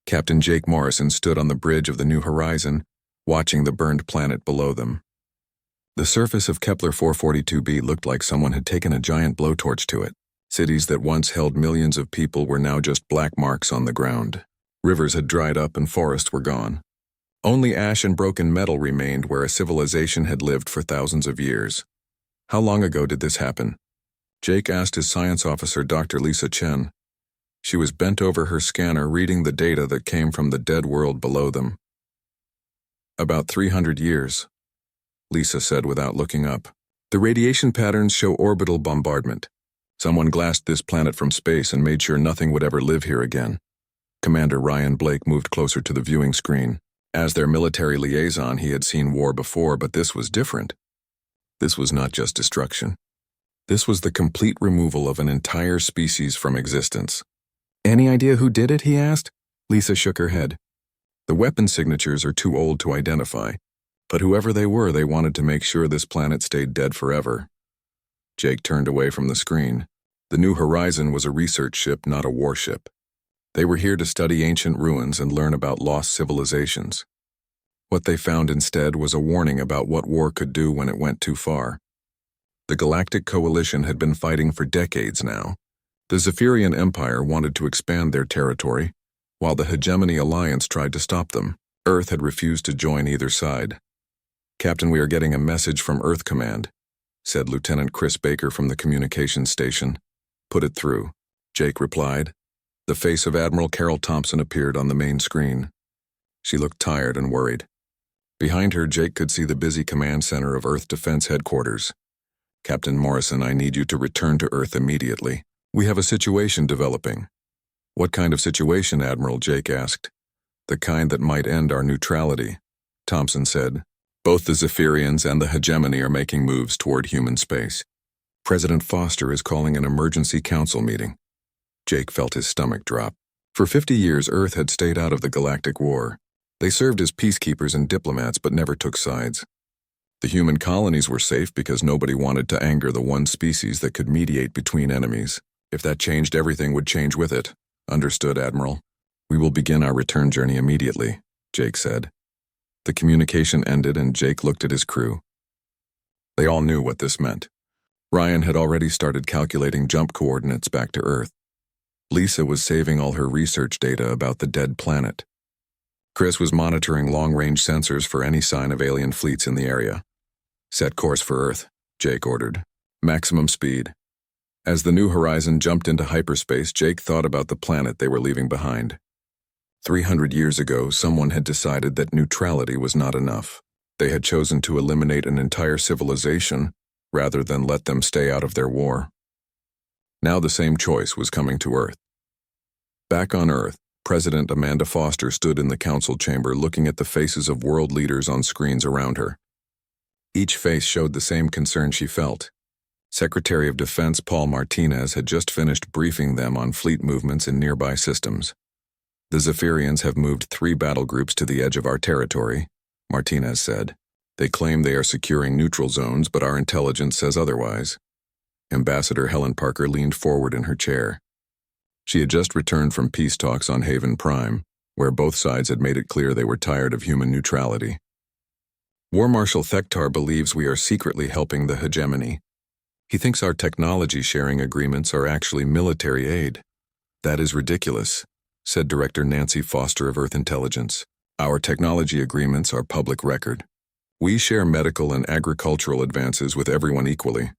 Captain Jake Morrison stood on the bridge of the New Horizon, watching the burned planet below them. The surface of Kepler 442b looked like someone had taken a giant blowtorch to it. Cities that once held millions of people were now just black marks on the ground. Rivers had dried up and forests were gone. Only ash and broken metal remained where a civilization had lived for thousands of years. How long ago did this happen? Jake asked his science officer, Dr. Lisa Chen. She was bent over her scanner reading the data that came from the dead world below them. About 300 years, Lisa said without looking up. The radiation patterns show orbital bombardment. Someone glassed this planet from space and made sure nothing would ever live here again. Commander Ryan Blake moved closer to the viewing screen. As their military liaison, he had seen war before, but this was different. This was not just destruction. This was the complete removal of an entire species from existence. Any idea who did it, he asked? Lisa shook her head. The weapon signatures are too old to identify, but whoever they were, they wanted to make sure this planet stayed dead forever. Jake turned away from the screen. The New Horizon was a research ship, not a warship. They were here to study ancient ruins and learn about lost civilizations. What they found instead was a warning about what war could do when it went too far. The Galactic Coalition had been fighting for decades now. The Zephyrian Empire wanted to expand their territory, while the Hegemony Alliance tried to stop them. Earth had refused to join either side. "Captain, we are getting a message from Earth Command," said Lieutenant Chris Baker from the communications station. "Put it through," Jake replied. The face of Admiral Carol Thompson appeared on the main screen. She looked tired and worried. Behind her, Jake could see the busy command center of Earth Defense Headquarters. "Captain Morrison, I need you to return to Earth immediately. We have a situation developing." "What kind of situation, Admiral?" Jake asked. "The kind that might end our neutrality," Thompson said. "Both the Zephyrians and the Hegemony are making moves toward human space. President Foster is calling an emergency council meeting." Jake felt his stomach drop. For 50 years, Earth had stayed out of the Galactic War. They served as peacekeepers and diplomats but never took sides. The human colonies were safe because nobody wanted to anger the one species that could mediate between enemies. If that changed, everything would change with it. "Understood, Admiral. We will begin our return journey immediately," Jake said. The communication ended and Jake looked at his crew. They all knew what this meant. Ryan had already started calculating jump coordinates back to Earth. Lisa was saving all her research data about the dead planet. Chris was monitoring long-range sensors for any sign of alien fleets in the area. "Set course for Earth," Jake ordered. "Maximum speed." As the New Horizon jumped into hyperspace, Jake thought about the planet they were leaving behind. 300 years ago, someone had decided that neutrality was not enough. They had chosen to eliminate an entire civilization rather than let them stay out of their war. Now the same choice was coming to Earth. Back on Earth, President Amanda Foster stood in the council chamber looking at the faces of world leaders on screens around her. Each face showed the same concern she felt. Secretary of Defense Paul Martinez had just finished briefing them on fleet movements in nearby systems. "The Zephyrians have moved 3 battle groups to the edge of our territory," Martinez said. "They claim they are securing neutral zones, but our intelligence says otherwise." Ambassador Helen Parker leaned forward in her chair. She had just returned from peace talks on Haven Prime, where both sides had made it clear they were tired of human neutrality. "War Marshal Thektar believes we are secretly helping the Hegemony. He thinks our technology sharing agreements are actually military aid." "That is ridiculous," said Director Nancy Foster of Earth Intelligence. "Our technology agreements are public record. We share medical and agricultural advances with everyone equally."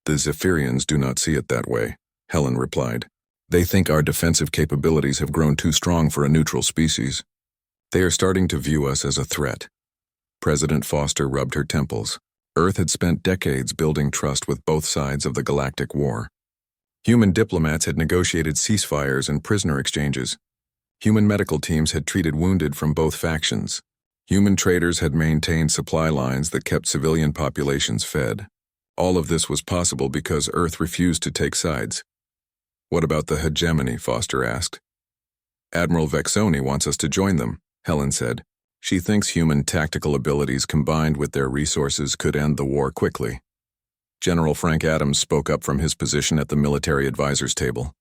"The Zephyrians do not see it that way," Helen replied. "They think our defensive capabilities have grown too strong for a neutral species. They are starting to view us as a threat." President Foster rubbed her temples. Earth had spent decades building trust with both sides of the Galactic War. Human diplomats had negotiated ceasefires and prisoner exchanges. Human medical teams had treated wounded from both factions. Human traders had maintained supply lines that kept civilian populations fed. All of this was possible because Earth refused to take sides. "What about the Hegemony?" Foster asked. "Admiral Vexoni wants us to join them," Helen said. "She thinks human tactical abilities combined with their resources could end the war quickly." General Frank Adams spoke up from his position at the military advisors table.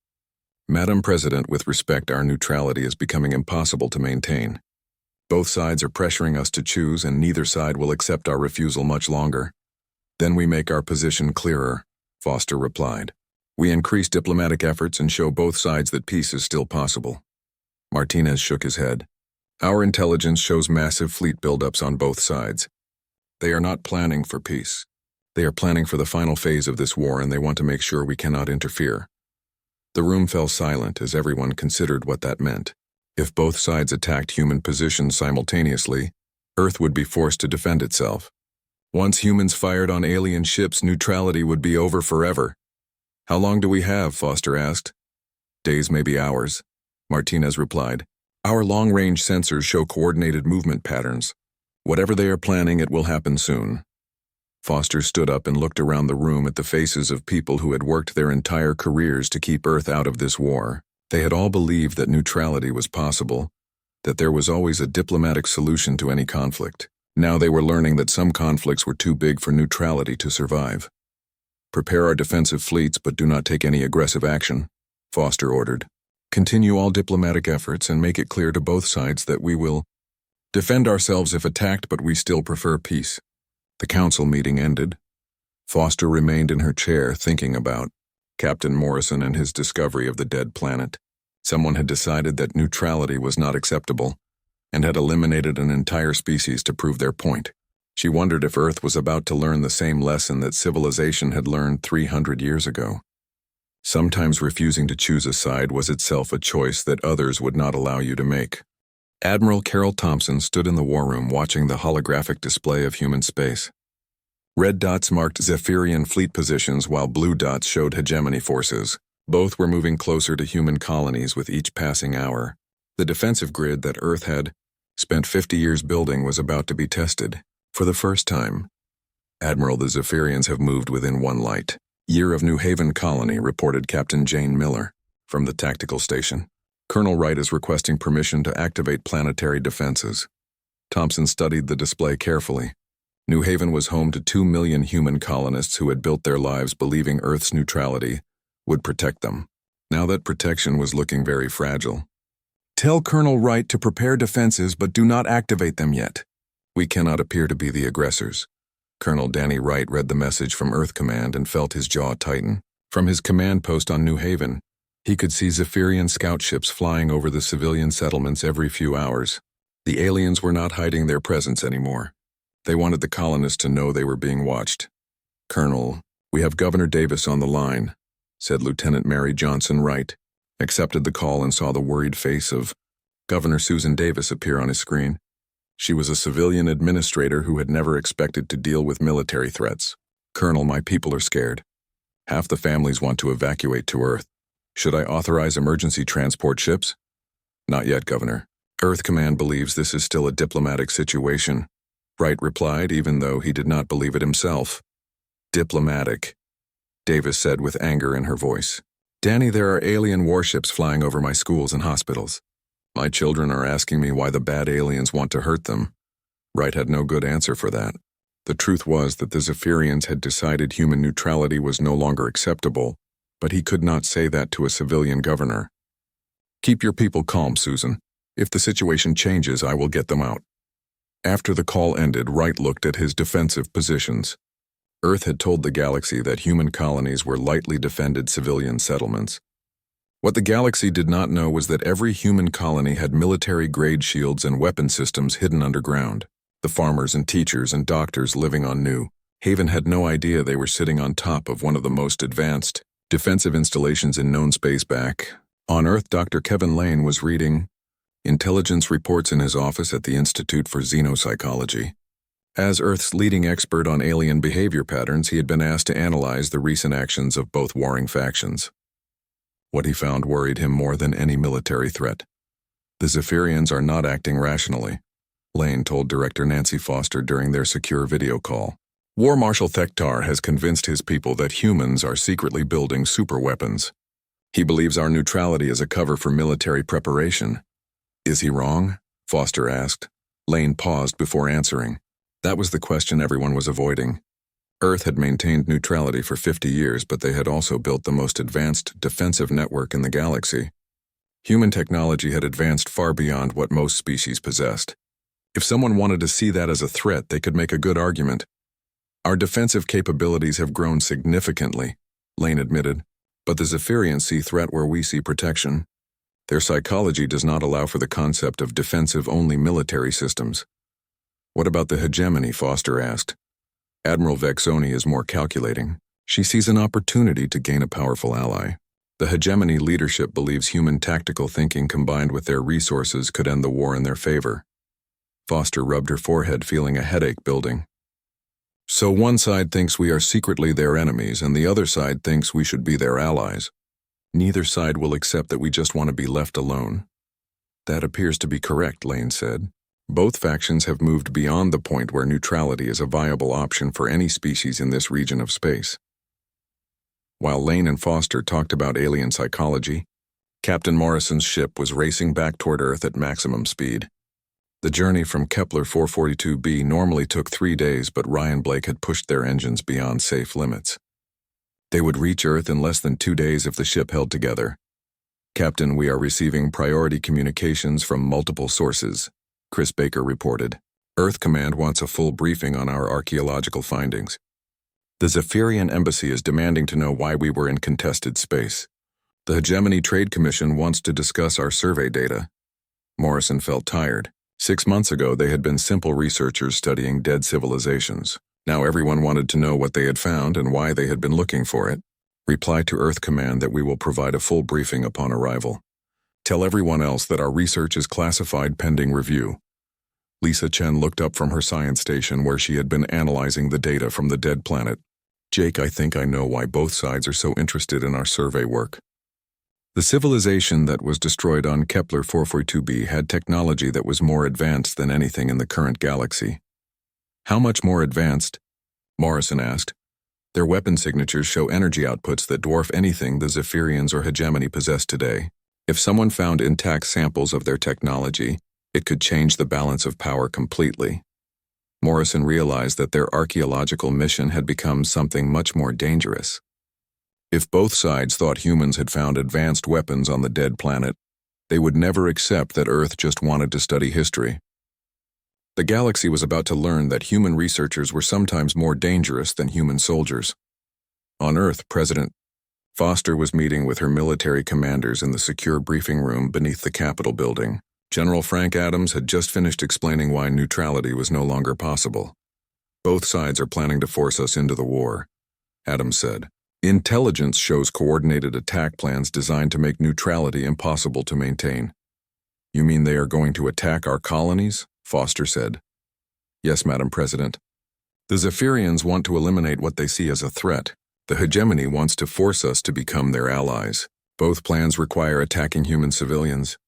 Madam President, with respect, our neutrality is becoming impossible to maintain. Both sides are pressuring us to choose, and neither side will accept our refusal much longer. Then we make our position clearer, Foster replied. We increase diplomatic efforts and show both sides that peace is still possible. Martinez shook his head. Our intelligence shows massive fleet buildups on both sides. They are not planning for peace. They are planning for the final phase of this war, and they want to make sure we cannot interfere. The room fell silent as everyone considered what that meant. If both sides attacked human positions simultaneously, Earth would be forced to defend itself. Once humans fired on alien ships, neutrality would be over forever. How long do we have? Foster asked. Days, maybe hours, Martinez replied. Our long-range sensors show coordinated movement patterns. Whatever they are planning, it will happen soon. Foster stood up and looked around the room at the faces of people who had worked their entire careers to keep Earth out of this war. They had all believed that neutrality was possible, that there was always a diplomatic solution to any conflict. Now they were learning that some conflicts were too big for neutrality to survive. Prepare our defensive fleets, but do not take any aggressive action, Foster ordered. Continue all diplomatic efforts and make it clear to both sides that we will defend ourselves if attacked, but we still prefer peace. The council meeting ended. Foster remained in her chair thinking about Captain Morrison and his discovery of the dead planet. Someone had decided that neutrality was not acceptable and had eliminated an entire species to prove their point. She wondered if Earth was about to learn the same lesson that civilization had learned 300 years ago. Sometimes refusing to choose a side was itself a choice that others would not allow you to make. Admiral Carol Thompson stood in the war room watching the holographic display of human space. Red dots marked Zephyrian fleet positions while blue dots showed hegemony forces. Both were moving closer to human colonies with each passing hour. The defensive grid that Earth had spent 50 years building was about to be tested. For the first time, Admiral, the Zephyrians have moved within one light year of New Haven colony, reported Captain Jane Miller from the tactical station. Colonel Wright is requesting permission to activate planetary defenses. Thompson studied the display carefully. New Haven was home to 2 million human colonists who had built their lives believing Earth's neutrality would protect them. Now that protection was looking very fragile. Tell Colonel Wright to prepare defenses, but do not activate them yet. We cannot appear to be the aggressors. Colonel Danny Wright read the message from Earth Command and felt his jaw tighten. From his command post on New Haven, he could see Zephyrian scout ships flying over the civilian settlements every few hours. The aliens were not hiding their presence anymore. They wanted the colonists to know they were being watched. Colonel, we have Governor Davis on the line, said Lieutenant Mary Johnson Wright, accepted the call and saw the worried face of Governor Susan Davis appear on his screen. She was a civilian administrator who had never expected to deal with military threats. Colonel, my people are scared. Half the families want to evacuate to Earth. Should I authorize emergency transport ships? Not yet, Governor. Earth Command believes this is still a diplomatic situation, Wright replied, even though he did not believe it himself. Diplomatic, Davis said with anger in her voice. Danny, there are alien warships flying over my schools and hospitals. My children are asking me why the bad aliens want to hurt them. Wright had no good answer for that. The truth was that the Zephyrians had decided human neutrality was no longer acceptable, but he could not say that to a civilian governor. Keep your people calm, Susan. If the situation changes, I will get them out. After the call ended, Wright looked at his defensive positions. Earth had told the galaxy that human colonies were lightly defended civilian settlements. What the galaxy did not know was that every human colony had military-grade shields and weapon systems hidden underground. The farmers and teachers and doctors living on New Haven had no idea they were sitting on top of one of the most advanced defensive installations in known space. Back on Earth, Dr. Kevin Lane was reading intelligence reports in his office at the Institute for Xenopsychology. As Earth's leading expert on alien behavior patterns, he had been asked to analyze the recent actions of both warring factions. What he found worried him more than any military threat. The Zephyrians are not acting rationally, Lane told Director Nancy Foster during their secure video call. War Marshal Thektar has convinced his people that humans are secretly building superweapons. He believes our neutrality is a cover for military preparation. Is he wrong? Foster asked. Lane paused before answering. That was the question everyone was avoiding. Earth had maintained neutrality for 50 years, but they had also built the most advanced defensive network in the galaxy. Human technology had advanced far beyond what most species possessed. If someone wanted to see that as a threat, they could make a good argument. Our defensive capabilities have grown significantly, Lane admitted, but the Zephyrians see threat where we see protection. Their psychology does not allow for the concept of defensive-only military systems. What about the hegemony? Foster asked. Admiral Vexoni is more calculating. She sees an opportunity to gain a powerful ally. The hegemony leadership believes human tactical thinking combined with their resources could end the war in their favor. Foster rubbed her forehead, feeling a headache building. So one side thinks we are secretly their enemies, and the other side thinks we should be their allies. Neither side will accept that we just want to be left alone. That appears to be correct, Lane said. Both factions have moved beyond the point where neutrality is a viable option for any species in this region of space. While Lane and Foster talked about alien psychology, Captain Morrison's ship was racing back toward Earth at maximum speed. The journey from Kepler 442b normally took 3 days, but Ryan Blake had pushed their engines beyond safe limits. They would reach Earth in less than 2 days if the ship held together. Captain, we are receiving priority communications from multiple sources, Chris Baker reported. Earth Command wants a full briefing on our archaeological findings. The Zephyrian Embassy is demanding to know why we were in contested space. The Hegemony Trade Commission wants to discuss our survey data. Morrison felt tired. 6 months ago, they had been simple researchers studying dead civilizations. Now everyone wanted to know what they had found and why they had been looking for it. Reply to Earth Command that we will provide a full briefing upon arrival. Tell everyone else that our research is classified pending review. Lisa Chen looked up from her science station where she had been analyzing the data from the dead planet. Jake, I think I know why both sides are so interested in our survey work. The civilization that was destroyed on Kepler 442b had technology that was more advanced than anything in the current galaxy. How much more advanced? Morrison asked. Their weapon signatures show energy outputs that dwarf anything the Zephyrians or Hegemony possess today. If someone found intact samples of their technology, it could change the balance of power completely. Morrison realized that their archaeological mission had become something much more dangerous. If both sides thought humans had found advanced weapons on the dead planet, they would never accept that Earth just wanted to study history. The galaxy was about to learn that human researchers were sometimes more dangerous than human soldiers. On Earth, President Foster was meeting with her military commanders in the secure briefing room beneath the Capitol building. General Frank Adams had just finished explaining why neutrality was no longer possible. Both sides are planning to force us into the war, Adams said. Intelligence shows coordinated attack plans designed to make neutrality impossible to maintain. You mean they are going to attack our colonies? Foster said. Yes, Madam President. The Zephyrians want to eliminate what they see as a threat. The hegemony wants to force us to become their allies. Both plans require attacking human civilians.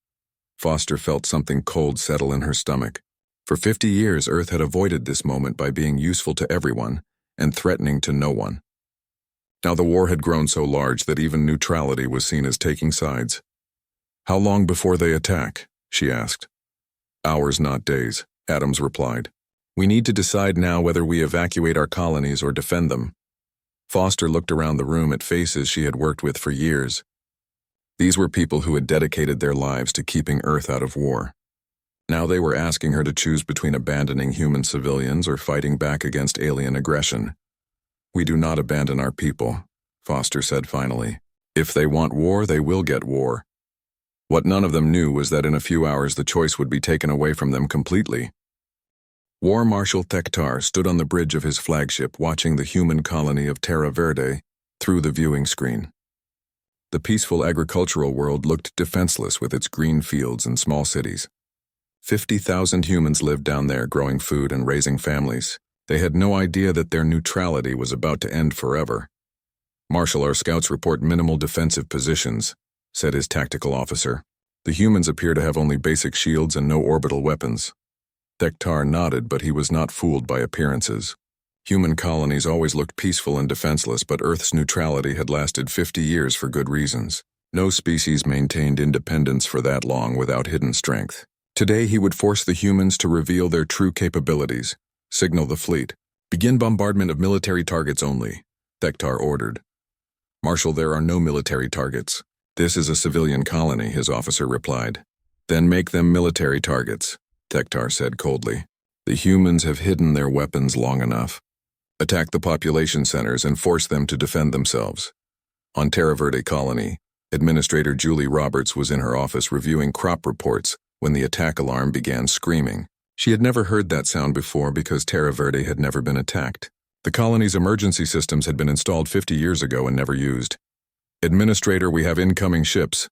Foster felt something cold settle in her stomach. For 50 years, Earth had avoided this moment by being useful to everyone and threatening to no one. Now the war had grown so large that even neutrality was seen as taking sides. How long before they attack? She asked. Hours, not days, Adams replied. We need to decide now whether we evacuate our colonies or defend them. Foster looked around the room at faces she had worked with for years. These were people who had dedicated their lives to keeping Earth out of war. Now they were asking her to choose between abandoning human civilians or fighting back against alien aggression. We do not abandon our people, Foster said finally. If they want war, they will get war. What none of them knew was that in a few hours the choice would be taken away from them completely. War Marshal Thektar stood on the bridge of his flagship watching the human colony of Terra Verde through the viewing screen. The peaceful agricultural world looked defenseless with its green fields and small cities. 50,000 humans lived down there growing food and raising families. They had no idea that their neutrality was about to end forever. Marshal, our scouts report minimal defensive positions, said his tactical officer. The humans appear to have only basic shields and no orbital weapons. Thektar nodded, but he was not fooled by appearances. Human colonies always looked peaceful and defenseless, but Earth's neutrality had lasted 50 years for good reasons. No species maintained independence for that long without hidden strength. Today he would force the humans to reveal their true capabilities, signal the fleet, Begin bombardment of military targets only, Thektar ordered. Marshal, there are no military targets. This is a civilian colony, his officer replied. Then make them military targets, Thektar said coldly. The humans have hidden their weapons long enough. Attack the population centers and force them to defend themselves. On Terra Verde Colony, Administrator Julie Roberts was in her office reviewing crop reports when the attack alarm began screaming. She had never heard that sound before because Terra Verde had never been attacked. The colony's emergency systems had been installed 50 years ago and never used. Administrator, we have incoming ships,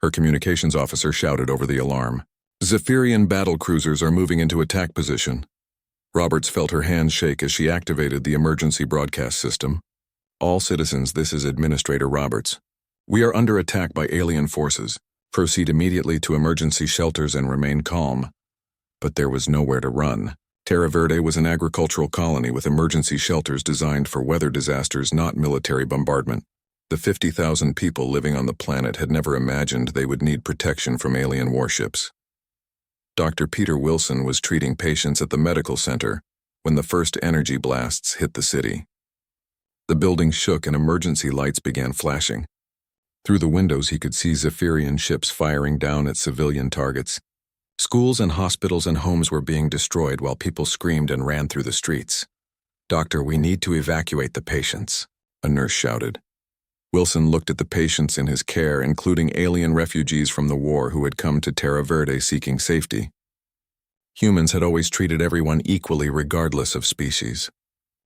her communications officer shouted over the alarm. Zephyrian battle cruisers are moving into attack position. Roberts felt her hands shake as she activated the emergency broadcast system. All citizens, this is Administrator Roberts. We are under attack by alien forces. Proceed immediately to emergency shelters and remain calm. But there was nowhere to run. Terra Verde was an agricultural colony with emergency shelters designed for weather disasters, not military bombardment. The 50,000 people living on the planet had never imagined they would need protection from alien warships. Dr. Peter Wilson was treating patients at the medical center when the first energy blasts hit the city. The building shook and emergency lights began flashing. Through the windows he could see Zephyrian ships firing down at civilian targets. Schools and hospitals and homes were being destroyed while people screamed and ran through the streets. Doctor, we need to evacuate the patients, a nurse shouted. Wilson looked at the patients in his care, including alien refugees from the war who had come to Terra Verde seeking safety. Humans had always treated everyone equally regardless of species.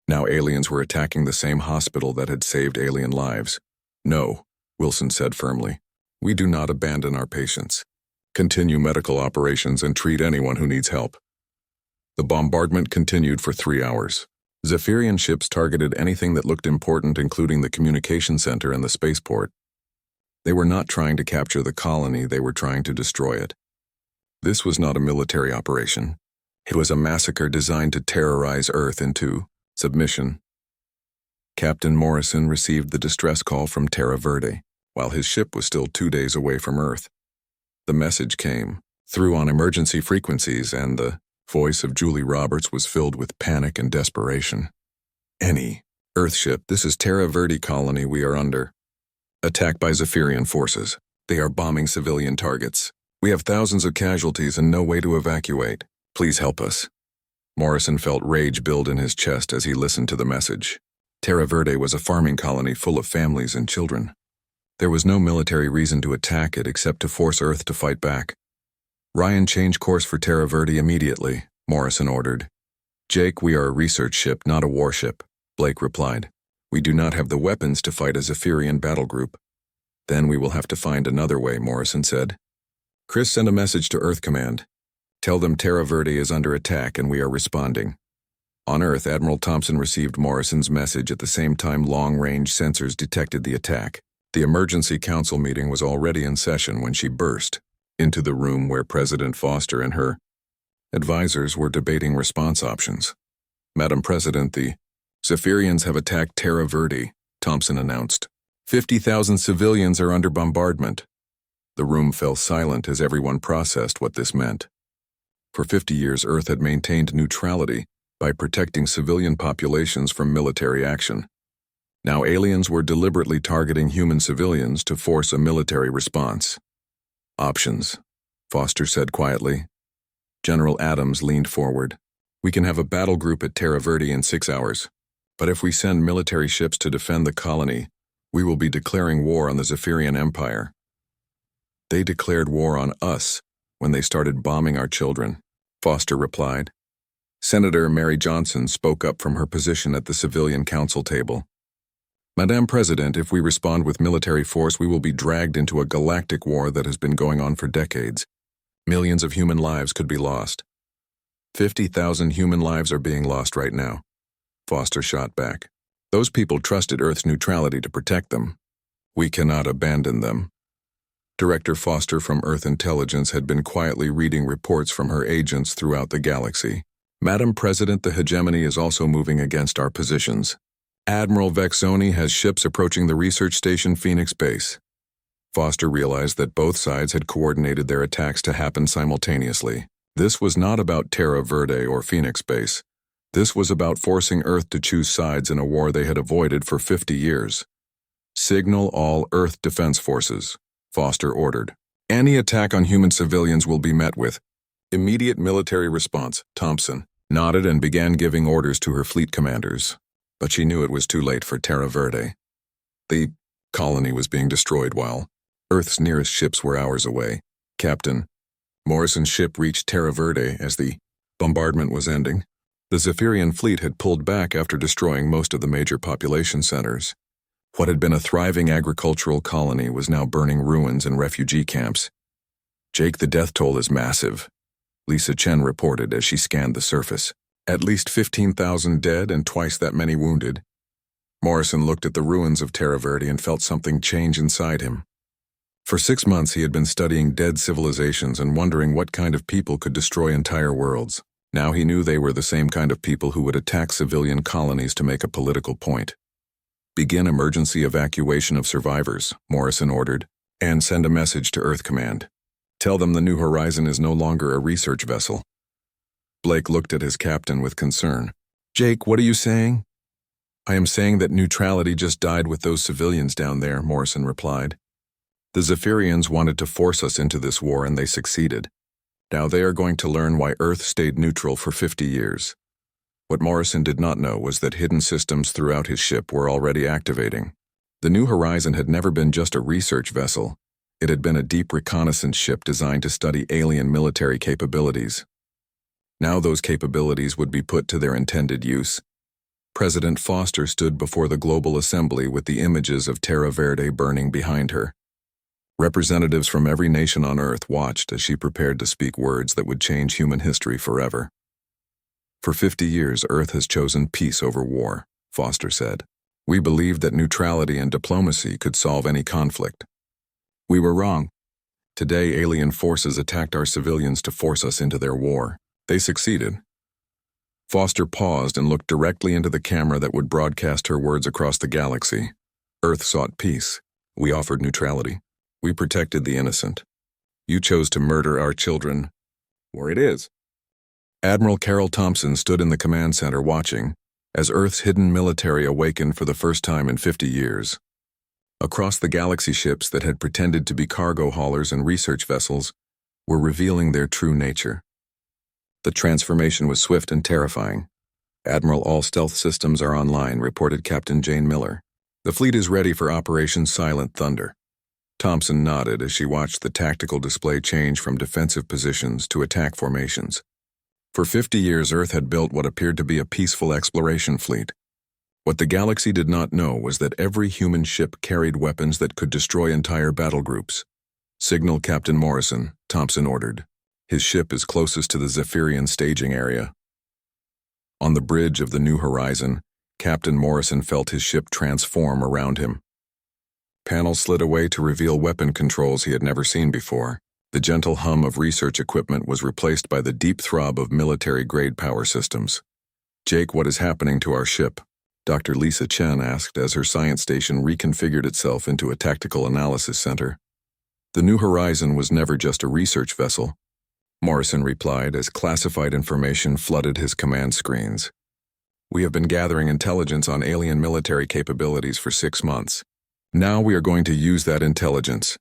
Now aliens were attacking the same hospital that had saved alien lives. No, Wilson said firmly. We do not abandon our patients. Continue medical operations and treat anyone who needs help. The bombardment continued for 3 hours. Zephyrian ships targeted anything that looked important, including the communication center and the spaceport. They were not trying to capture the colony, they were trying to destroy it. This was not a military operation. It was a massacre designed to terrorize Earth into submission. Captain Morrison received the distress call from Terra Verde, while his ship was still 2 days away from Earth. The message came through on emergency frequencies, and the voice of Julie Roberts was filled with panic and desperation. Any Earthship, this is Terra Verde Colony we are under. Attacked by Zephyrian forces. They are bombing civilian targets. We have thousands of casualties and no way to evacuate. Please help us. Morrison felt rage build in his chest as he listened to the message. Terra Verde was a farming colony full of families and children. There was no military reason to attack it except to force Earth to fight back. Ryan, change course for Terra Verde immediately, Morrison ordered. Jake, we are a research ship, not a warship, Blake replied. We do not have the weapons to fight a Zephyrian battle group. Then we will have to find another way, Morrison said. Chris, send a message to Earth Command. Tell them Terra Verde is under attack and we are responding. On Earth, Admiral Thompson received Morrison's message at the same time long-range sensors detected the attack. The emergency council meeting was already in session when she burst into the room where President Foster and her advisors were debating response options. Madam President, the Zephyrians have attacked Terra Verde, Thompson announced. 50,000 civilians are under bombardment. The room fell silent as everyone processed what this meant. For 50 years, Earth had maintained neutrality by protecting civilian populations from military action. Now aliens were deliberately targeting human civilians to force a military response. Options, Foster said quietly. General Adams leaned forward. We can have a battle group at Terra Verde in 6 hours. But if we send military ships to defend the colony, we will be declaring war on the Zephyrian Empire. They declared war on us when they started bombing our children, Foster replied. Senator Mary Johnson spoke up from her position at the civilian council table. Madam President, if we respond with military force, we will be dragged into a galactic war that has been going on for decades. Millions of human lives could be lost. 50,000 human lives are being lost right now. Foster shot back. Those people trusted Earth's neutrality to protect them. We cannot abandon them. Director Foster from Earth Intelligence had been quietly reading reports from her agents throughout the galaxy. Madam President, the hegemony is also moving against our positions. Admiral Vexoni has ships approaching the research station Phoenix Base. Foster realized that both sides had coordinated their attacks to happen simultaneously. This was not about Terra Verde or Phoenix Base. This was about forcing Earth to choose sides in a war they had avoided for 50 years. Signal all Earth Defense Forces, Foster ordered. Any attack on human civilians will be met with immediate military response. Thompson nodded and began giving orders to her fleet commanders. But she knew it was too late for Terra Verde. The colony was being destroyed while Earth's nearest ships were hours away. Captain Morrison's ship reached Terra Verde as the bombardment was ending. The Zephyrian fleet had pulled back after destroying most of the major population centers. What had been a thriving agricultural colony was now burning ruins and refugee camps. Jake, the death toll is massive, Lisa Chen reported as she scanned the surface. At least 15,000 dead and twice that many wounded. Morrison looked at the ruins of Terra Verde and felt something change inside him. For 6 months he had been studying dead civilizations and wondering what kind of people could destroy entire worlds. Now he knew they were the same kind of people who would attack civilian colonies to make a political point. Begin emergency evacuation of survivors, Morrison ordered, and send a message to Earth Command. Tell them the New Horizon is no longer a research vessel. Blake looked at his captain with concern. Jake, what are you saying? I am saying that neutrality just died with those civilians down there, Morrison replied. The Zephyrians wanted to force us into this war and they succeeded. Now they are going to learn why Earth stayed neutral for 50 years. What Morrison did not know was that hidden systems throughout his ship were already activating. The New Horizon had never been just a research vessel. It had been a deep reconnaissance ship designed to study alien military capabilities. Now those capabilities would be put to their intended use. President Foster stood before the Global Assembly with the images of Terra Verde burning behind her. Representatives from every nation on Earth watched as she prepared to speak words that would change human history forever. For 50 years, Earth has chosen peace over war, Foster said. We believed that neutrality and diplomacy could solve any conflict. We were wrong. Today, alien forces attacked our civilians to force us into their war. They succeeded. Foster paused and looked directly into the camera that would broadcast her words across the galaxy. Earth sought peace. We offered neutrality. We protected the innocent. You chose to murder our children. War it is. Admiral Carol Thompson stood in the command center watching as Earth's hidden military awakened for the first time in 50 years. Across the galaxy, ships that had pretended to be cargo haulers and research vessels were revealing their true nature. The transformation was swift and terrifying. Admiral, all stealth systems are online, reported Captain Jane Miller. The fleet is ready for Operation Silent Thunder. Thompson nodded as she watched the tactical display change from defensive positions to attack formations. For 50 years, Earth had built what appeared to be a peaceful exploration fleet. What the galaxy did not know was that every human ship carried weapons that could destroy entire battle groups. Signal Captain Morrison, Thompson ordered. His ship is closest to the Zephyrian staging area. On the bridge of the New Horizon, Captain Morrison felt his ship transform around him. Panels slid away to reveal weapon controls he had never seen before. The gentle hum of research equipment was replaced by the deep throb of military-grade power systems. Jake, what is happening to our ship? Dr. Lisa Chen asked as her science station reconfigured itself into a tactical analysis center. The New Horizon was never just a research vessel, Morrison replied as classified information flooded his command screens. We have been gathering intelligence on alien military capabilities for 6 months. Now we are going to use that intelligence.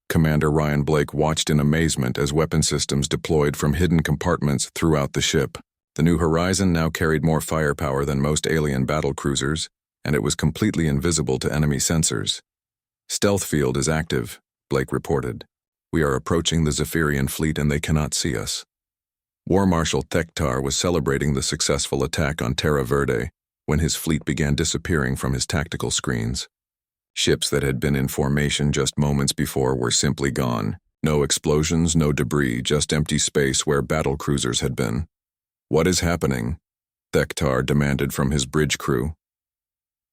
Commander Ryan Blake watched in amazement as weapon systems deployed from hidden compartments throughout the ship. The New Horizon now carried more firepower than most alien battle cruisers, and it was completely invisible to enemy sensors. Stealth field is active, Blake reported. We are approaching the Zephyrian fleet and they cannot see us. War Marshal Thektar was celebrating the successful attack on Terra Verde when his fleet began disappearing from his tactical screens. Ships that had been in formation just moments before were simply gone. No explosions, no debris, just empty space where battle cruisers had been. What is happening? Thektar demanded from his bridge crew.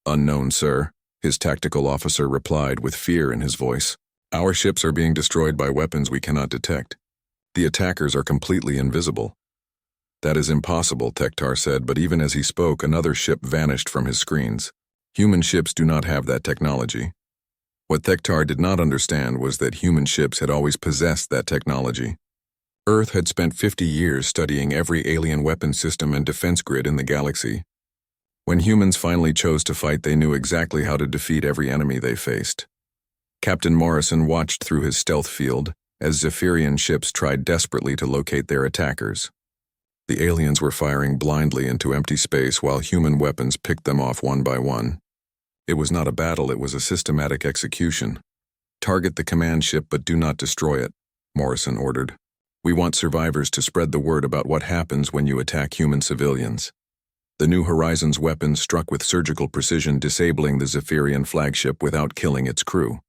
Unknown, sir, his tactical officer replied with fear in his voice. Our ships are being destroyed by weapons we cannot detect. The attackers are completely invisible. That is impossible, Thektar said, but even as he spoke, another ship vanished from his screens. Human ships do not have that technology. What Thektar did not understand was that human ships had always possessed that technology. Earth had spent 50 years studying every alien weapon system and defense grid in the galaxy. When humans finally chose to fight, they knew exactly how to defeat every enemy they faced. Captain Morrison watched through his stealth field as Zephyrian ships tried desperately to locate their attackers. The aliens were firing blindly into empty space while human weapons picked them off one by one. It was not a battle, it was a systematic execution. "Target the command ship, but do not destroy it," Morrison ordered. "We want survivors to spread the word about what happens when you attack human civilians." The New Horizons weapons struck with surgical precision, disabling the Zephyrian flagship without killing its crew.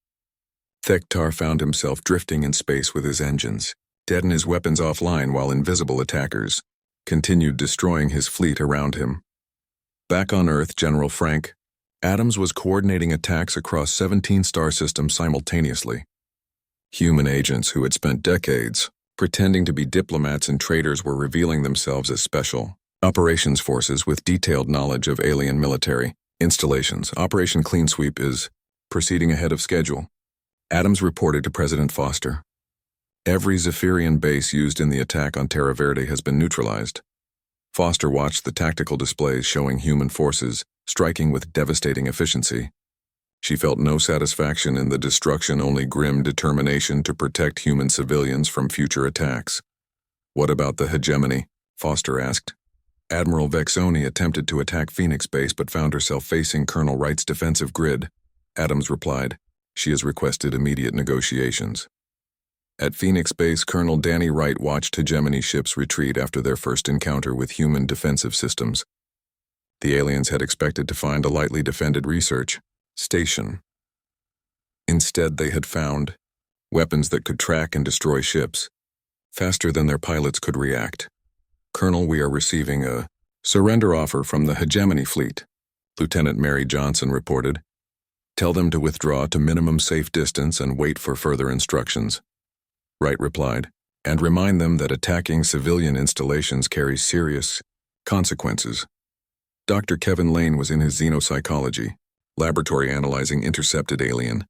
Thektar found himself drifting in space with his engines, dead and his weapons offline, while invisible attackers continued destroying his fleet around him. Back on Earth, General Frank Adams was coordinating attacks across 17 star systems simultaneously. Human agents who had spent decades pretending to be diplomats and traitors were revealing themselves as special operations forces with detailed knowledge of alien military installations. Operation Clean Sweep is proceeding ahead of schedule, Adams reported to President Foster. Every Zephyrian base used in the attack on Terra Verde has been neutralized. Foster watched the tactical displays showing human forces striking with devastating efficiency. She felt no satisfaction in the destruction, only grim determination to protect human civilians from future attacks. "What about the hegemony?" Foster asked. Admiral Vexoni attempted to attack Phoenix Base but found herself facing Colonel Wright's defensive grid. Adams replied, "She has requested immediate negotiations." At Phoenix Base, Colonel Danny Wright watched hegemony ships retreat after their first encounter with human defensive systems. The aliens had expected to find a lightly defended research station. Instead, they had found weapons that could track and destroy ships faster than their pilots could react. "Colonel, we are receiving a surrender offer from the hegemony fleet," Lieutenant Mary Johnson reported. "Tell them to withdraw to minimum safe distance and wait for further instructions," Wright replied, "and remind them that attacking civilian installations carries serious consequences." Dr. Kevin Lane was in his xenopsychology laboratory analyzing intercepted alien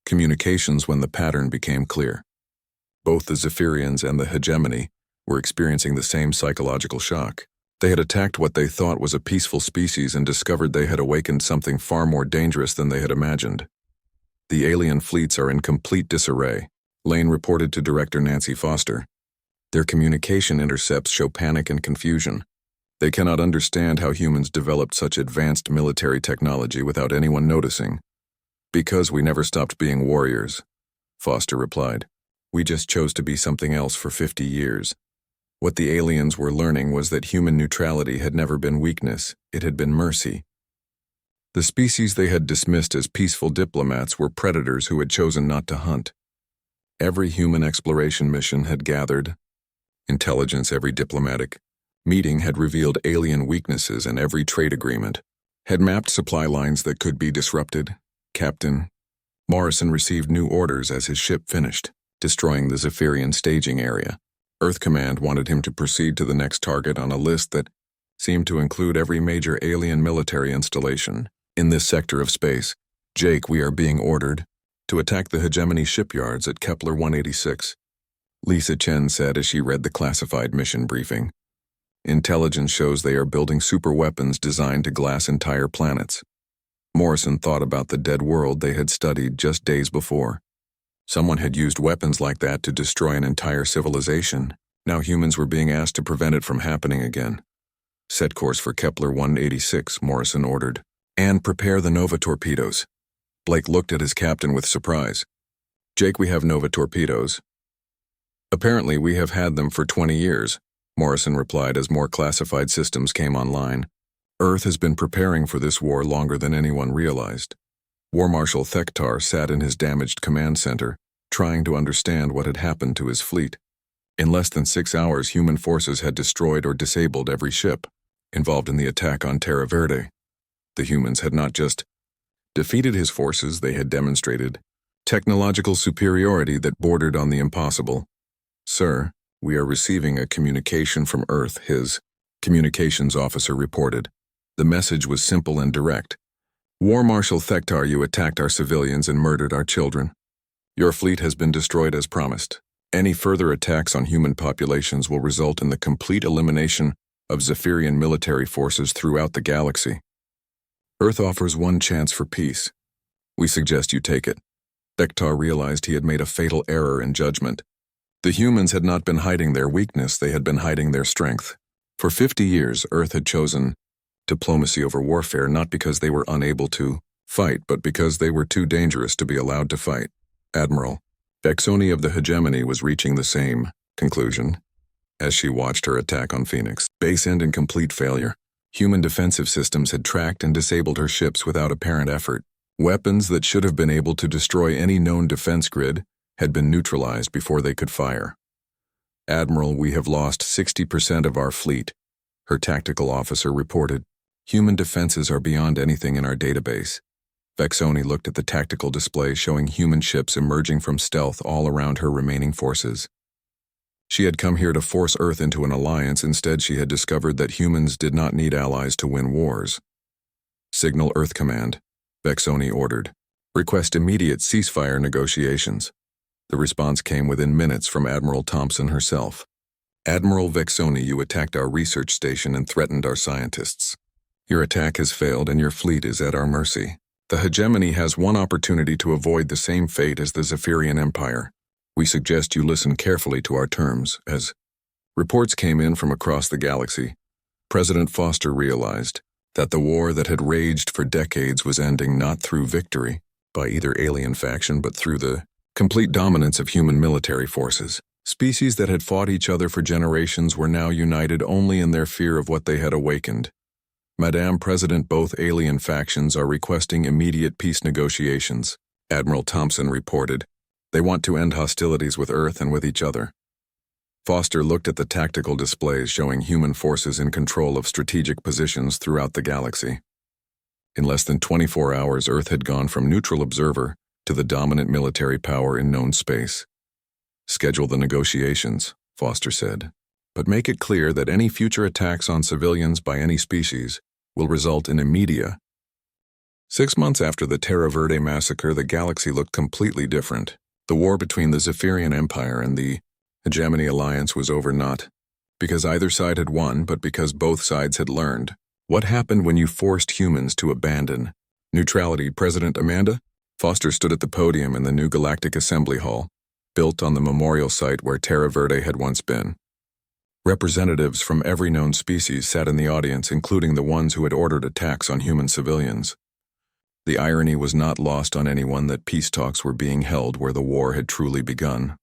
communications when the pattern became clear. Both the Zephyrians and the hegemony were experiencing the same psychological shock. They had attacked what they thought was a peaceful species and discovered they had awakened something far more dangerous than they had imagined. "The alien fleets are in complete disarray," Lane reported to Director Nancy Foster. "Their communication intercepts show panic and confusion. They cannot understand how humans developed such advanced military technology without anyone noticing." "Because we never stopped being warriors," Foster replied. "We just chose to be something else for 50 years. What the aliens were learning was that human neutrality had never been weakness, it had been mercy. The species they had dismissed as peaceful diplomats were predators who had chosen not to hunt. Every human exploration mission had gathered intelligence, every diplomatic meeting had revealed alien weaknesses, and every trade agreement had mapped supply lines that could be disrupted. Captain Morrison received new orders as his ship finished destroying the Zephyrian staging area. Earth Command wanted him to proceed to the next target on a list that seemed to include every major alien military installation in this sector of space. "Jake, we are being ordered to attack the hegemony shipyards at Kepler 186, Lisa Chen said as she read the classified mission briefing. "Intelligence shows they are building super weapons designed to glass entire planets." Morrison thought about the dead world they had studied just days before. Someone had used weapons like that to destroy an entire civilization. Now humans were being asked to prevent it from happening again. "Set course for Kepler 186, Morrison ordered. "And prepare the Nova torpedoes." Blake looked at his captain with surprise. "Jake, we have Nova torpedoes." "Apparently we have had them for 20 years, Morrison replied as more classified systems came online. "Earth has been preparing for this war longer than anyone realized." War Marshal Thektar sat in his damaged command center, trying to understand what had happened to his fleet. In less than 6 hours, human forces had destroyed or disabled every ship involved in the attack on Terra Verde. The humans had not just defeated his forces, they had demonstrated technological superiority that bordered on the impossible. "Sir, we are receiving a communication from Earth," his communications officer reported. The message was simple and direct. "War Marshal Thektar, you attacked our civilians and murdered our children. Your fleet has been destroyed as promised. Any further attacks on human populations will result in the complete elimination of Zephyrian military forces throughout the galaxy. Earth offers one chance for peace. We suggest you take it. Thektar realized he had made a fatal error in judgment. The humans had not been hiding their weakness, they had been hiding their strength. For 50 years, Earth had chosen diplomacy over warfare, not because they were unable to fight, but because they were too dangerous to be allowed to fight. Admiral Vexoni of the hegemony was reaching the same conclusion as she watched her attack on Phoenix. Base end in complete failure. Human defensive systems had tracked and disabled her ships without apparent effort. Weapons that should have been able to destroy any known defense grid had been neutralized before they could fire. Admiral, we have lost 60% of our fleet, her tactical officer reported. Human defenses are beyond anything in our database. Vexoni looked at the tactical display showing human ships emerging from stealth all around her remaining forces. She had come here to force Earth into an alliance. Instead, she had discovered that humans did not need allies to win wars. Signal Earth Command, Vexoni ordered. Request immediate ceasefire negotiations. The response came within minutes from Admiral Thompson herself. Admiral Vexoni, you attacked our research station and threatened our scientists. Your attack has failed and your fleet is at our mercy. The hegemony has one opportunity to avoid the same fate as the Zephyrian Empire. We suggest you listen carefully to our terms, as reports came in from across the galaxy. President Foster realized that the war that had raged for decades was ending not through victory by either alien faction but through the complete dominance of human military forces. Species that had fought each other for generations were now united only in their fear of what they had awakened. Madame President, both alien factions are requesting immediate peace negotiations, Admiral Thompson reported. They want to end hostilities with Earth and with each other. Foster looked at the tactical displays showing human forces in control of strategic positions throughout the galaxy. In less than 24 hours, Earth had gone from neutral observer to the dominant military power in known space. Schedule the negotiations, Foster said, but make it clear that any future attacks on civilians by any species will result in immediate. 6 months after the Terra Verde massacre, the galaxy looked completely different. The war between the Zephyrian Empire and the Hegemony Alliance was over, not because either side had won, but because both sides had learned. What happened when you forced humans to abandon neutrality? President Amanda? Foster stood at the podium in the new Galactic Assembly Hall, built on the memorial site where Terra Verde had once been. Representatives from every known species sat in the audience, including the ones who had ordered attacks on human civilians. The irony was not lost on anyone that peace talks were being held where the war had truly begun.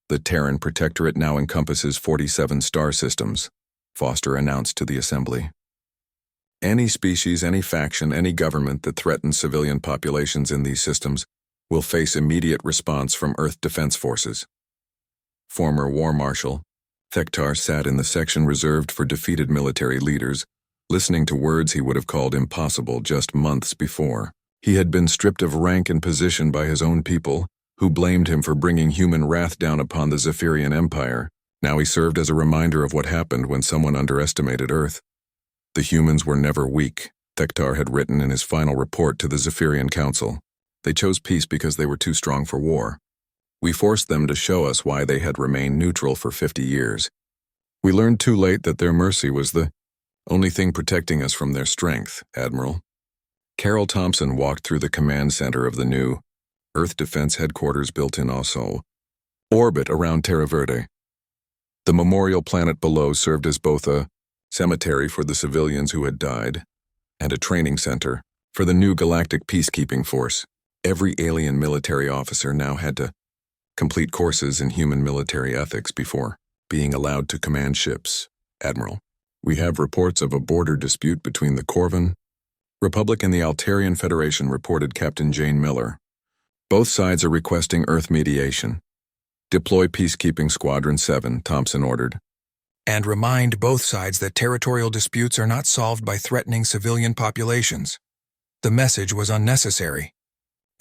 The Terran Protectorate now encompasses 47 star systems, Foster announced to the assembly. Any species, any faction, any government that threatens civilian populations in these systems will face immediate response from Earth Defense Forces. Former War Marshal Thektar sat in the section reserved for defeated military leaders, listening to words he would have called impossible just months before. He had been stripped of rank and position by his own people, who blamed him for bringing human wrath down upon the Zephyrian Empire. Now he served as a reminder of what happened when someone underestimated Earth. The humans were never weak, Thektar had written in his final report to the Zephyrian Council. They chose peace because they were too strong for war. We forced them to show us why they had remained neutral for 50 years. We learned too late that their mercy was the only thing protecting us from their strength, Admiral. Carol Thompson walked through the command center of the new Earth Defense Headquarters built in orbit around Terra Verde. The memorial planet below served as both a cemetery for the civilians who had died and a training center for the new galactic peacekeeping force. Every alien military officer now had to complete courses in human military ethics before being allowed to command ships. Admiral, we have reports of a border dispute between the Corvan Republic and the Altarian Federation, reported Captain Jane Miller. Both sides are requesting Earth mediation. Deploy Peacekeeping Squadron 7, Thompson ordered. And remind both sides that territorial disputes are not solved by threatening civilian populations. The message was unnecessary.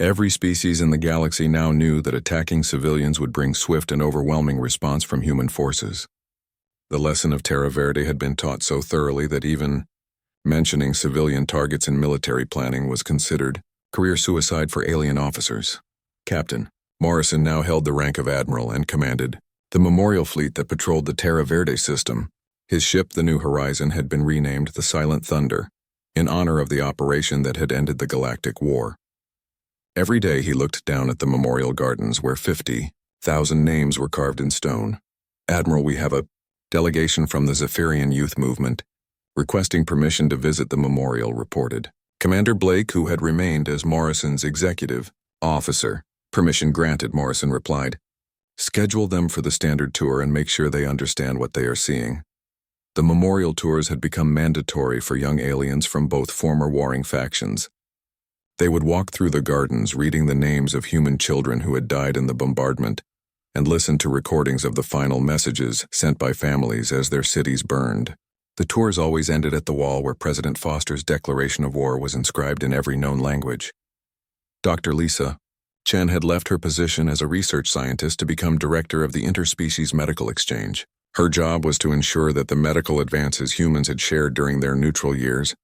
Every species in the galaxy now knew that attacking civilians would bring swift and overwhelming response from human forces. The lesson of Terra Verde had been taught so thoroughly that even mentioning civilian targets in military planning was considered career suicide for alien officers. Captain, Morrison now held the rank of admiral and commanded the memorial fleet that patrolled the Terra Verde system. His ship, the New Horizon, had been renamed the Silent Thunder, in honor of the operation that had ended the Galactic War. Every day he looked down at the memorial gardens where 50,000 names were carved in stone. "Admiral, we have a delegation from the Zephyrian Youth Movement, requesting permission to visit the memorial," reported. Commander Blake, who had remained as Morrison's executive officer. "Permission granted," Morrison replied. "Schedule them for the standard tour and make sure they understand what they are seeing." The memorial tours had become mandatory for young aliens from both former warring factions. They would walk through the gardens reading the names of human children who had died in the bombardment and listen to recordings of the final messages sent by families as their cities burned. The tours always ended at the wall where President Foster's declaration of war was inscribed in every known language. Dr. Lisa Chen had left her position as a research scientist to become director of the Interspecies Medical Exchange. Her job was to ensure that the medical advances humans had shared during their neutral years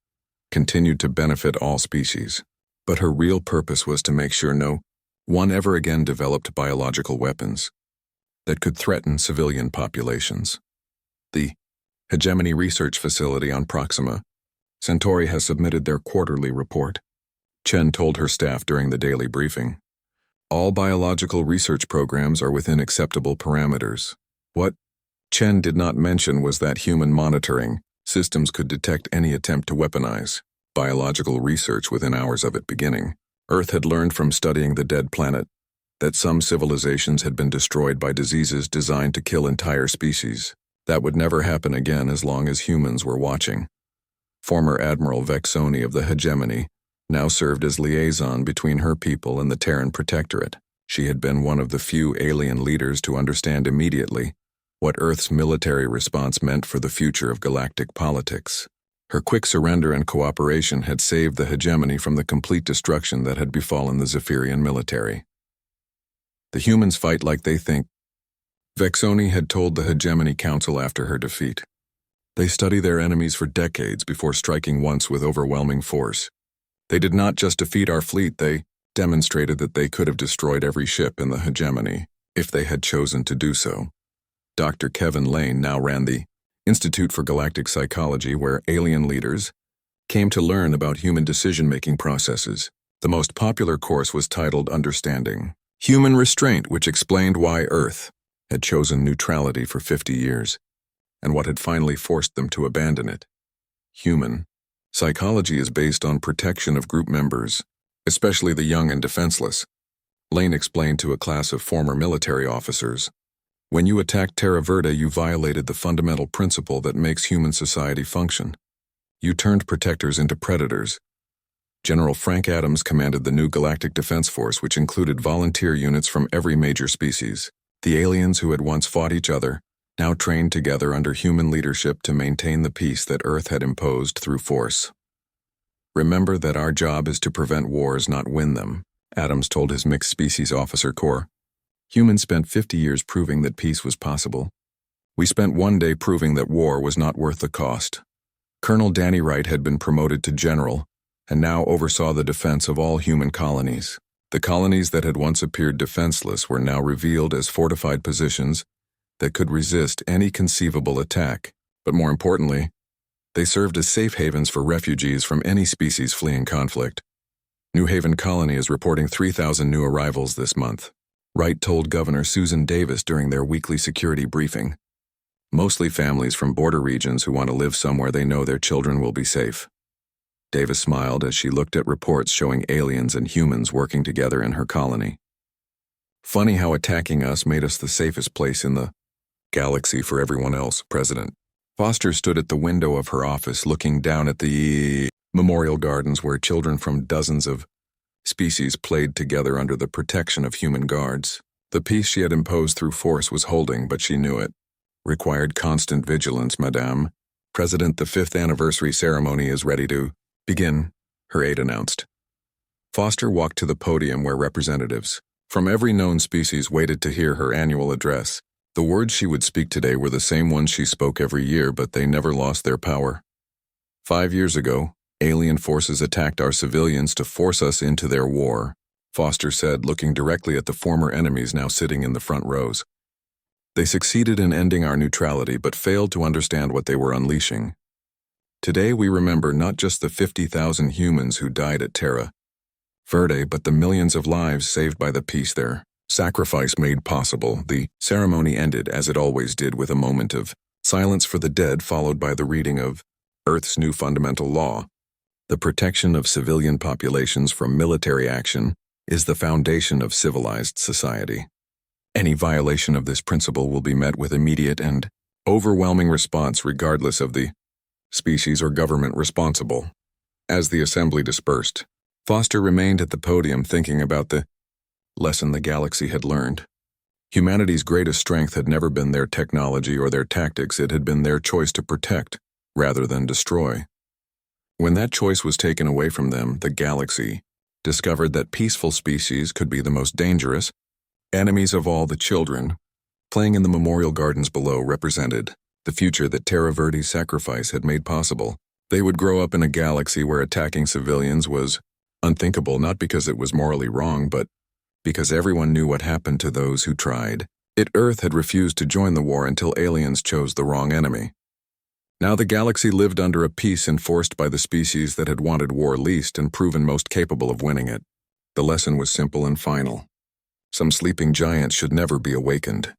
continued to benefit all species. But her real purpose was to make sure no one ever again developed biological weapons that could threaten civilian populations. The Hegemony Research Facility on Proxima Centauri has submitted their quarterly report, Chen told her staff during the daily briefing. All biological research programs are within acceptable parameters. What Chen did not mention was that human monitoring systems could detect any attempt to weaponize biological research within hours of it beginning. Earth had learned from studying the dead planet that some civilizations had been destroyed by diseases designed to kill entire species. That would never happen again as long as humans were watching. Former Admiral Vexoni of the Hegemony now served as liaison between her people and the Terran Protectorate. She had been one of the few alien leaders to understand immediately what Earth's military response meant for the future of galactic politics. Her quick surrender and cooperation had saved the Hegemony from the complete destruction that had befallen the Zephyrian military. "The humans fight like they think," Vexoni had told the Hegemony Council after her defeat. "They study their enemies for decades before striking once with overwhelming force. They did not just defeat our fleet, they demonstrated that they could have destroyed every ship in the Hegemony if they had chosen to do so." Dr. Kevin Lane now ran the Institute for Galactic Psychology, where alien leaders came to learn about human decision-making processes. The most popular course was titled Understanding Human Restraint, which explained why Earth had chosen neutrality for 50 years, and what had finally forced them to abandon it. Human psychology is based on protection of group members, especially the young and defenseless, Lane explained to a class of former military officers. When you attacked Terra Verde, you violated the fundamental principle that makes human society function. You turned protectors into predators. General Frank Adams commanded the new Galactic Defense Force, which included volunteer units from every major species. The aliens who had once fought each other now trained together under human leadership to maintain the peace that Earth had imposed through force. "Remember that our job is to prevent wars, not win them," Adams told his Mixed Species Officer Corps. "Humans spent 50 years proving that peace was possible. We spent one day proving that war was not worth the cost." Colonel Danny Wright had been promoted to general and now oversaw the defense of all human colonies. The colonies that had once appeared defenseless were now revealed as fortified positions that could resist any conceivable attack, but more importantly, they served as safe havens for refugees from any species fleeing conflict. New Haven Colony is reporting 3,000 new arrivals this month, Wright told Governor Susan Davis during their weekly security briefing. Mostly families from border regions who want to live somewhere they know their children will be safe. Davis smiled as she looked at reports showing aliens and humans working together in her colony. "Funny how attacking us made us the safest place in the galaxy for everyone else," President Foster stood at the window of her office looking down at the memorial gardens where children from dozens of species played together under the protection of human guards. The peace she had imposed through force was holding, but she knew it. "Required constant vigilance, Madame. President, the 5th anniversary ceremony is ready to begin," her aide announced. Foster walked to the podium where representatives from every known species waited to hear her annual address. The words she would speak today were the same ones she spoke every year, but they never lost their power. 5 years ago, alien forces attacked our civilians to force us into their war. Foster said, looking directly at the former enemies now sitting in the front rows. They succeeded in ending our neutrality but failed to understand what they were unleashing. Today we remember not just the 50,000 humans who died at Terra Verde, but the millions of lives saved by the peace their sacrifice made possible. The ceremony ended, as it always did, with a moment of silence for the dead, followed by the reading of Earth's new fundamental law. The protection of civilian populations from military action is the foundation of civilized society. Any violation of this principle will be met with immediate and overwhelming response regardless of the species or government responsible. As the assembly dispersed, Foster remained at the podium thinking about the lesson the galaxy had learned. Humanity's greatest strength had never been their technology or their tactics, it had been their choice to protect rather than destroy. When that choice was taken away from them, the galaxy discovered that peaceful species could be the most dangerous. Enemies of all the children playing in the memorial gardens below represented the future that Terra Verde's sacrifice had made possible. They would grow up in a galaxy where attacking civilians was unthinkable, not because it was morally wrong, but because everyone knew what happened to those who tried. Earth had refused to join the war until aliens chose the wrong enemy. Now the galaxy lived under a peace enforced by the species that had wanted war least and proven most capable of winning it. The lesson was simple and final. Some sleeping giants should never be awakened.